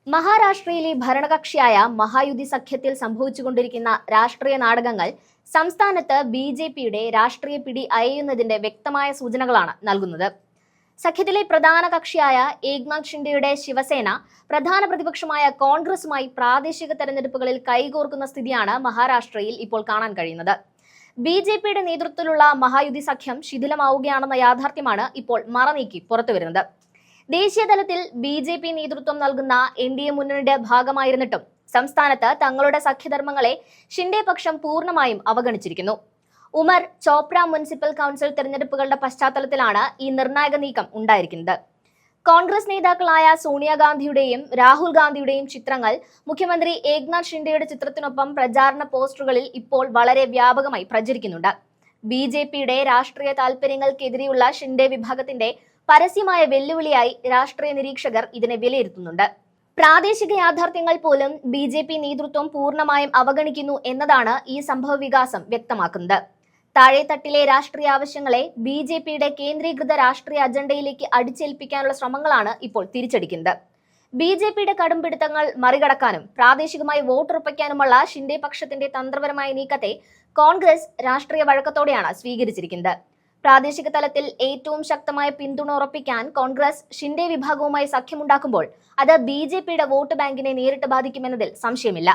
മഹാരാഷ്ട്രയിലെ ഭരണകക്ഷിയായ മഹായുതി സഖ്യത്തിൽ സംഭവിച്ചുകൊണ്ടിരിക്കുന്ന രാഷ്ട്രീയ നാടകങ്ങൾ സംസ്ഥാനത്ത് ബി.ജെ.പിയുടെ രാഷ്ട്രീയ പിടി അയയുന്നതിന്റെ വ്യക്തമായ സൂചനകളാണ് നൽകുന്നത്. സഖ്യത്തിലെ പ്രധാന കക്ഷിയായ ഏക്നാഥ് ഷിൻഡെയുടെ ശിവസേന പ്രധാന പ്രതിപക്ഷമായ കോൺഗ്രസുമായി പ്രാദേശിക തെരഞ്ഞെടുപ്പുകളിൽ കൈകോർക്കുന്ന സ്ഥിതിയാണ് മഹാരാഷ്ട്രയിൽ ഇപ്പോൾ കാണാൻ കഴിയുന്നത്. ബി.ജെ.പിയുടെ നേതൃത്വത്തിലുള്ള മഹായുതി സഖ്യം ശിഥിലമാവുകയാണെന്ന യാഥാർത്ഥ്യമാണ് ഇപ്പോൾ മറനീക്കി പുറത്തുവരുന്നത്. ദേശീയ തലത്തിൽ ബി.ജെ.പി നേതൃത്വം നൽകുന്ന എൻ.ഡി.എ മുന്നണിയുടെ ഭാഗമായിരുന്നിട്ടും സംസ്ഥാനത്ത് തങ്ങളുടെ സഖ്യധർമ്മങ്ങളെ ഷിൻഡെ പക്ഷം പൂർണ്ണമായും അവഗണിച്ചിരിക്കുന്നു. ഉമർ ചോപ്ര മുനിസിപ്പൽ കൗൺസിൽ തെരഞ്ഞെടുപ്പുകളുടെ പശ്ചാത്തലത്തിലാണ് ഈ നിർണായക നീക്കം ഉണ്ടായിരിക്കുന്നത്. കോൺഗ്രസ് നേതാക്കളായ സോണിയാഗാന്ധിയുടെയും രാഹുൽ ഗാന്ധിയുടെയും ചിത്രങ്ങൾ മുഖ്യമന്ത്രി ഏക്നാഥ് ഷിൻഡെയുടെ ചിത്രത്തിനൊപ്പം പ്രചാരണ പോസ്റ്ററുകളിൽ ഇപ്പോൾ വളരെ വ്യാപകമായി പ്രചരിക്കുന്നുണ്ട്. ബി.ജെ.പിയുടെ രാഷ്ട്രീയ താൽപര്യങ്ങൾക്കെതിരെയുള്ള ഷിൻഡെ വിഭാഗത്തിന്റെ പരസ്യമായ വെല്ലുവിളിയായി രാഷ്ട്രീയ നിരീക്ഷകർ ഇതിനെ വിലയിരുത്തുന്നുണ്ട്. പ്രാദേശിക യാഥാർത്ഥ്യങ്ങൾ പോലും ബി.ജെ.പി നേതൃത്വം പൂർണ്ണമായും അവഗണിക്കുന്നു എന്നതാണ് ഈ സംഭവ വികാസം വ്യക്തമാക്കുന്നത്. താഴെത്തട്ടിലെ രാഷ്ട്രീയ ആവശ്യങ്ങളെ ബി.ജെ.പിയുടെ കേന്ദ്രീകൃത രാഷ്ട്രീയ അജണ്ടയിലേക്ക് അടിച്ചേൽപ്പിക്കാനുള്ള ശ്രമങ്ങളാണ് ഇപ്പോൾ തിരിച്ചടിക്കുന്നത്. ബി.ജെ.പിയുടെ കടുംപിടുത്തങ്ങൾ മറികടക്കാനും പ്രാദേശികമായി വോട്ടുറപ്പിക്കാനുമുള്ള ഷിൻഡെ പക്ഷത്തിന്റെ തന്ത്രപരമായ നീക്കത്തെ കോൺഗ്രസ് രാഷ്ട്രീയ വഴക്കത്തോടെയാണ് സ്വീകരിച്ചിരിക്കുന്നത്. പ്രാദേശിക തലത്തിൽ ഏറ്റവും ശക്തമായ പിന്തുണ ഉറപ്പിക്കാൻ കോൺഗ്രസ് ഷിൻഡെ വിഭാഗവുമായി സഖ്യമുണ്ടാക്കുമ്പോൾ അത് ബി.ജെ.പിയുടെ വോട്ട് ബാങ്കിനെ നേരിട്ട് ബാധിക്കുമെന്നതിൽ സംശയമില്ല.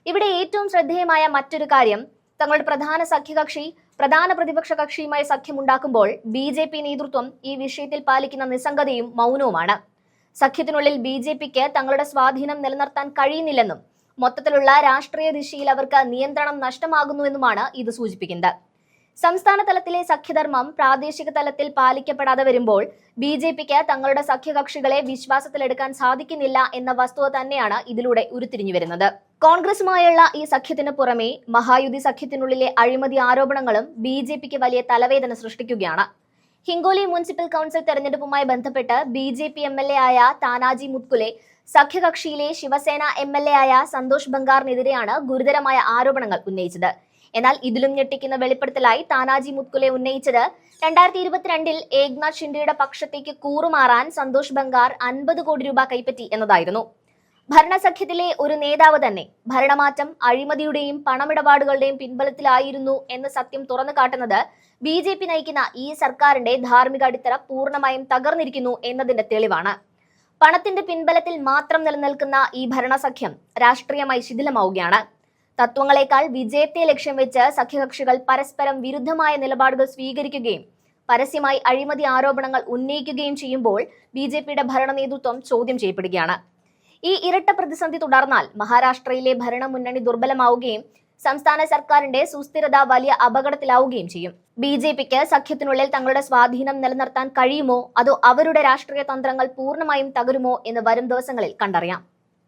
ഇവിടെ ഏറ്റവും ശ്രദ്ധേയമായ മറ്റൊരു കാര്യം, തങ്ങളുടെ പ്രധാന സഖ്യകക്ഷി പ്രധാന പ്രതിപക്ഷ കക്ഷിയുമായി സഖ്യമുണ്ടാക്കുമ്പോൾ ബി.ജെ.പി നേതൃത്വം ഈ വിഷയത്തിൽ പാലിക്കുന്ന നിസ്സംഗതയും മൗനവുമാണ്. സഖ്യത്തിനുള്ളിൽ ബി.ജെ.പിക്ക് തങ്ങളുടെ സ്വാധീനം നിലനിർത്താൻ കഴിയുന്നില്ലെന്നും മൊത്തത്തിലുള്ള രാഷ്ട്രീയ ദിശയിൽ അവർക്ക് നിയന്ത്രണം നഷ്ടമാകുന്നുവെന്നുമാണ് ഇത് സൂചിപ്പിക്കുന്നത്. സംസ്ഥാന തലത്തിലെ സഖ്യധർമ്മം പ്രാദേശിക തലത്തിൽ പാലിക്കപ്പെടാതെ വരുമ്പോൾ ബി.ജെ.പിക്ക് തങ്ങളുടെ സഖ്യകക്ഷികളെ വിശ്വാസത്തിലെടുക്കാൻ സാധിക്കുന്നില്ല എന്ന വസ്തുത തന്നെയാണ് ഇതിലൂടെ ഉരുത്തിരിഞ്ഞു വരുന്നത്. കോൺഗ്രസുമായുള്ള ഈ സഖ്യത്തിന് പുറമെ മഹായുതി സഖ്യത്തിനുള്ളിലെ അഴിമതി ആരോപണങ്ങളും ബി.ജെ.പിക്ക് വലിയ തലവേദന സൃഷ്ടിക്കുകയാണ്. ഹിങ്കോലി മുനിസിപ്പൽ കൗൺസിൽ തെരഞ്ഞെടുപ്പുമായി ബന്ധപ്പെട്ട് ബി.ജെ.പി എം.എൽ.എ ആയ താനാജി മുത്കുലെ സഖ്യകക്ഷിയിലെ ശിവസേന എം.എൽ.എ ആയ സന്തോഷ് ബംഗാറിനെതിരെയാണ് ഗുരുതരമായ ആരോപണങ്ങൾ ഉന്നയിച്ചത്. എന്നാൽ ഇതിലും ഞെട്ടിക്കുന്ന വെളിപ്പെടുത്തലായി താനാജി മുത്കുലെ ഉന്നയിച്ചത് 2022 ഏക്നാഥ് ഷിൻഡെയുടെ പക്ഷത്തേക്ക് കൂറുമാറാൻ സന്തോഷ് ബംഗാർ 50 കോടി രൂപ കൈപ്പറ്റി എന്നതായിരുന്നു. ഭരണസഖ്യത്തിലെ ഒരു നേതാവ് തന്നെ ഭരണമാറ്റം അഴിമതിയുടെയും പണമിടപാടുകളുടെയും പിൻബലത്തിലായിരുന്നു എന്ന സത്യം തുറന്നു കാട്ടുന്നത് ബി.ജെ.പി നയിക്കുന്ന ഈ സർക്കാരിന്റെ ധാർമ്മിക അടിത്തറ പൂർണ്ണമായും തകർന്നിരിക്കുന്നു എന്നതിന്റെ തെളിവാണ്. പണത്തിന്റെ പിൻബലത്തിൽ മാത്രം നിലനിൽക്കുന്ന ഈ ഭരണസഖ്യം രാഷ്ട്രീയമായി ശിഥിലമാവുകയാണ്. തത്വങ്ങളെക്കാൾ വിജയത്തെ ലക്ഷ്യം വെച്ച് സഖ്യകക്ഷികൾ പരസ്പരം വിരുദ്ധമായ നിലപാടുകൾ സ്വീകരിക്കുകയും പരസ്യമായി അഴിമതി ആരോപണങ്ങൾ ഉന്നയിക്കുകയും ചെയ്യുമ്പോൾ ബി.ജെ.പിയുടെ ഭരണ നേതൃത്വം ചോദ്യം ചെയ്യപ്പെടുകയാണ്. ഈ ഇരട്ട പ്രതിസന്ധി തുടർന്നാൽ മഹാരാഷ്ട്രയിലെ ഭരണമുന്നണി ദുർബലമാവുകയും സംസ്ഥാന സർക്കാരിന്റെ സുസ്ഥിരത വലിയ അപകടത്തിലാവുകയും ചെയ്യും. ബി.ജെ.പിക്ക് സഖ്യത്തിനുള്ളിൽ തങ്ങളുടെ സ്വാധീനം നിലനിർത്താൻ കഴിയുമോ അതോ അവരുടെ രാഷ്ട്രീയ തന്ത്രങ്ങൾ പൂർണ്ണമായും തകരുമോ എന്ന് വരും ദിവസങ്ങളിൽ കണ്ടറിയാം.